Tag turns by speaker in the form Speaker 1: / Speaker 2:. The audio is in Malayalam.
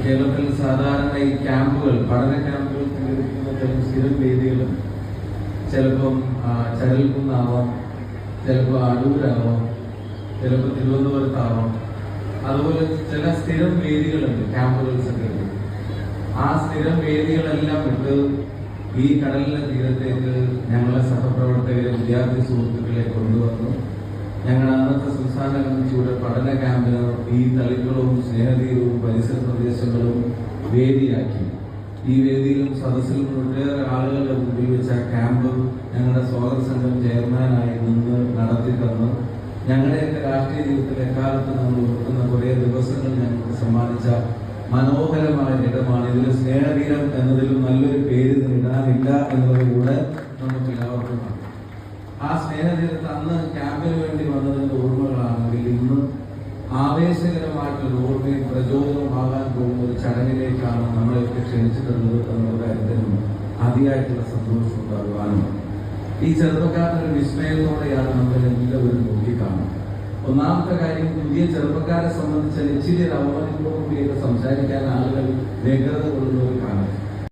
Speaker 1: കേരളത്തിൽ സാധാരണ ഈ ക്യാമ്പുകൾ, പഠന ക്യാമ്പുകൾ സംഘടിപ്പിക്കുന്ന ചില സ്ഥിരം വേദികളും ചിലപ്പം ചരൽക്കുന്നാവാം, ചിലപ്പോൾ അടൂരാവാം, ചിലപ്പോൾ തിരുവനന്തപുരത്താവാം. അതുപോലെ ചില സ്ഥിരം വേദികളുണ്ട് ക്യാമ്പുകൾ സംഘടിപ്പിക്കും. ആ സ്ഥിരം വേദികളെല്ലാം വിട്ട് ഈ കടലിന്റെ തീരത്തേക്ക് ഞങ്ങളെ സഹപ്രവർത്തകരെ, വിദ്യാർത്ഥി സുഹൃത്തുക്കളെ കൊണ്ടുവന്നു. ഞങ്ങളുടെ അന്നത്തെ സംസ്ഥാന കമ്മിറ്റിയുടെ പഠന ക്യാമ്പിന് ഈ തളിക്കുളവും സ്നേഹതീരവും പരിസര പ്രദേശങ്ങളും വേദിയാക്കി. ഈ വേദിയിലും സദസ്സിലും ഒട്ടേറെ ആളുകളുടെ മുമ്പിൽ വെച്ച ക്യാമ്പ് ഞങ്ങളുടെ സ്വാഗത സംഘം ചെയർമാനായി നിന്ന് നടത്തി തന്നു. ഞങ്ങളുടെയൊക്കെ രാഷ്ട്രീയ ജീവിതത്തിൽ എക്കാലത്ത് നമ്മൾ ഓർക്കുന്ന കുറേ ദിവസങ്ങൾ ഞങ്ങൾക്ക് സമ്മാനിച്ച മനോഹരമായ ഇടമാണ്. ഇതിൽ സ്നേഹതീരം എന്നതിലും നല്ലൊരു പേര് ഇടാനില്ല എന്നത് കൂടെ നമുക്ക് എല്ലാവർക്കും കാണാം. ആ സ്നേഹതീരത്ത് അന്ന് ക്യാമ്പിന് വേണ്ടി വന്നതിന്റെ ഓർമ്മകളാണെങ്കിൽ ഇന്ന് ആവേശകരമായിട്ടുള്ള ഓർമ്മയും പ്രചോദനമാകാൻ പോകുന്ന ഒരു ചടങ്ങിലേക്കാണ് നമ്മളെയൊക്കെ ക്ഷണിച്ചിട്ടുള്ളത് എന്നുള്ള കാര്യത്തിനും അതിയായിട്ടുള്ള സന്തോഷം ഉണ്ടാകുവാനും ഈ ചെറുപ്പക്കാരുടെ വിസ്മയത്തോടെയാണ് നമ്മൾ എല്ലാവരും നോക്കിക്കാണുന്നത്. ഒന്നാമത്തെ കാര്യം, പുതിയ ചെറുപ്പക്കാരെ സംബന്ധിച്ച് ഇച്ചിരി ഒരു അവമാനത്തോടു കൂടിയൊക്കെ സംസാരിക്കാൻ ആളുകൾ വ്യഗ്രത കൊള്ളുന്ന ഒരു കാലം.